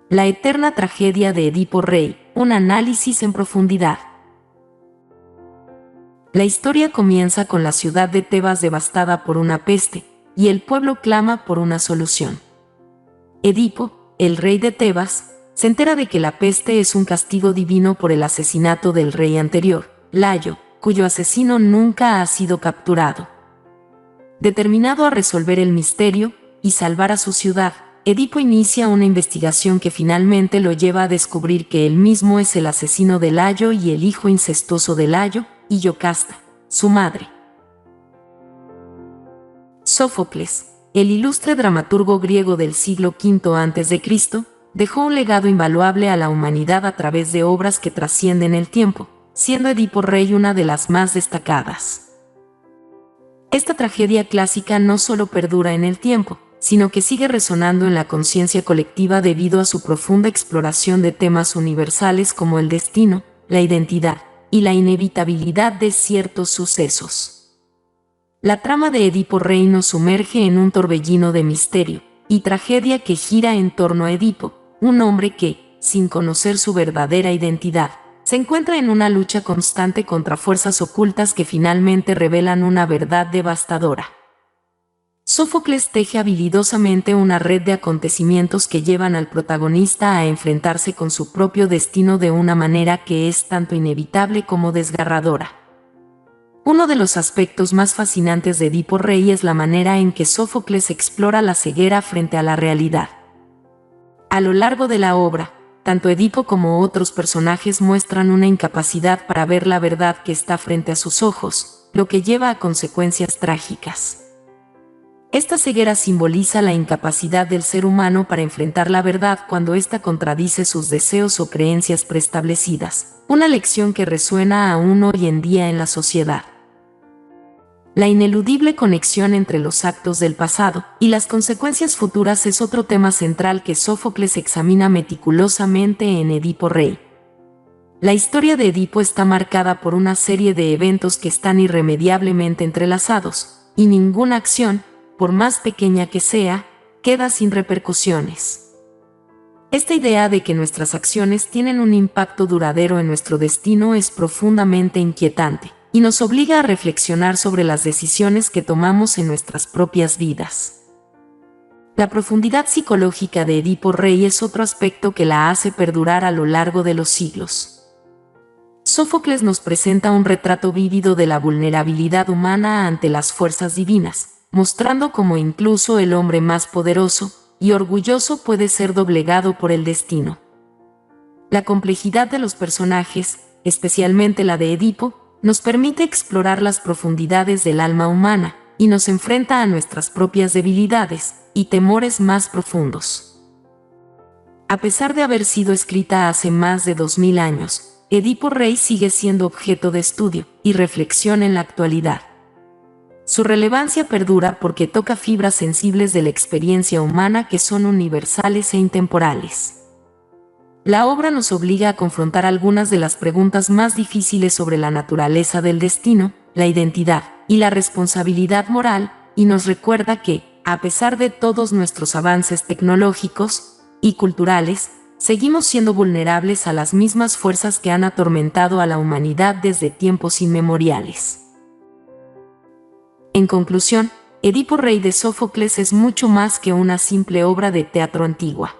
La eterna tragedia de Edipo Rey, un análisis en profundidad. La historia comienza con la ciudad de Tebas devastada por una peste, y el pueblo clama por una solución. Edipo, el rey de Tebas, se entera de que la peste es un castigo divino por el asesinato del rey anterior, Layo, cuyo asesino nunca ha sido capturado. Determinado a resolver el misterio y salvar a su ciudad, Edipo inicia una investigación que finalmente lo lleva a descubrir que él mismo es el asesino de Layo y el hijo incestuoso de Layo y Yocasta, su madre. Sófocles, el ilustre dramaturgo griego del siglo V a.C., dejó un legado invaluable a la humanidad a través de obras que trascienden el tiempo, siendo Edipo Rey una de las más destacadas. Esta tragedia clásica no solo perdura en el tiempo, sino que sigue resonando en la conciencia colectiva debido a su profunda exploración de temas universales como el destino, la identidad y la inevitabilidad de ciertos sucesos. La trama de Edipo Rey nos sumerge en un torbellino de misterio y tragedia que gira en torno a Edipo, un hombre que, sin conocer su verdadera identidad, se encuentra en una lucha constante contra fuerzas ocultas que finalmente revelan una verdad devastadora. Sófocles teje habilidosamente una red de acontecimientos que llevan al protagonista a enfrentarse con su propio destino de una manera que es tanto inevitable como desgarradora. Uno de los aspectos más fascinantes de Edipo Rey es la manera en que Sófocles explora la ceguera frente a la realidad. A lo largo de la obra, tanto Edipo como otros personajes muestran una incapacidad para ver la verdad que está frente a sus ojos, lo que lleva a consecuencias trágicas. Esta ceguera simboliza la incapacidad del ser humano para enfrentar la verdad cuando ésta contradice sus deseos o creencias preestablecidas, una lección que resuena aún hoy en día en la sociedad. La ineludible conexión entre los actos del pasado y las consecuencias futuras es otro tema central que Sófocles examina meticulosamente en Edipo Rey. La historia de Edipo está marcada por una serie de eventos que están irremediablemente entrelazados, y ninguna acción, por más pequeña que sea, queda sin repercusiones. Esta idea de que nuestras acciones tienen un impacto duradero en nuestro destino es profundamente inquietante, y nos obliga a reflexionar sobre las decisiones que tomamos en nuestras propias vidas. La profundidad psicológica de Edipo Rey es otro aspecto que la hace perdurar a lo largo de los siglos. Sófocles nos presenta un retrato vívido de la vulnerabilidad humana ante las fuerzas divinas, mostrando cómo incluso el hombre más poderoso y orgulloso puede ser doblegado por el destino. La complejidad de los personajes, especialmente la de Edipo, nos permite explorar las profundidades del alma humana y nos enfrenta a nuestras propias debilidades y temores más profundos. A pesar de haber sido escrita hace más de 2000 años, Edipo Rey sigue siendo objeto de estudio y reflexión en la actualidad. Su relevancia perdura porque toca fibras sensibles de la experiencia humana que son universales e intemporales. La obra nos obliga a confrontar algunas de las preguntas más difíciles sobre la naturaleza del destino, la identidad y la responsabilidad moral, y nos recuerda que, a pesar de todos nuestros avances tecnológicos y culturales, seguimos siendo vulnerables a las mismas fuerzas que han atormentado a la humanidad desde tiempos inmemoriales. En conclusión, Edipo Rey de Sófocles es mucho más que una simple obra de teatro antigua.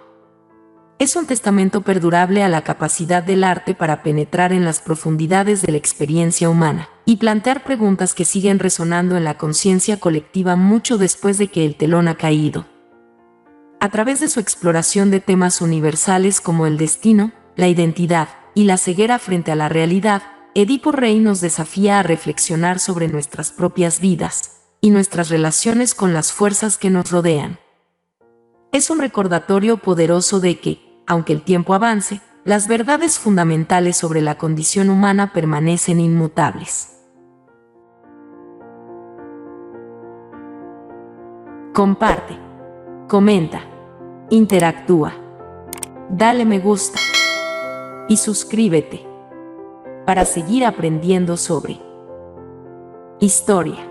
Es un testamento perdurable a la capacidad del arte para penetrar en las profundidades de la experiencia humana y plantear preguntas que siguen resonando en la conciencia colectiva mucho después de que el telón ha caído. A través de su exploración de temas universales como el destino, la identidad y la ceguera frente a la realidad, Edipo Rey nos desafía a reflexionar sobre nuestras propias vidas y nuestras relaciones con las fuerzas que nos rodean. Es un recordatorio poderoso de que, aunque el tiempo avance, las verdades fundamentales sobre la condición humana permanecen inmutables. Comparte, comenta, interactúa, dale me gusta y suscríbete para seguir aprendiendo sobre historia.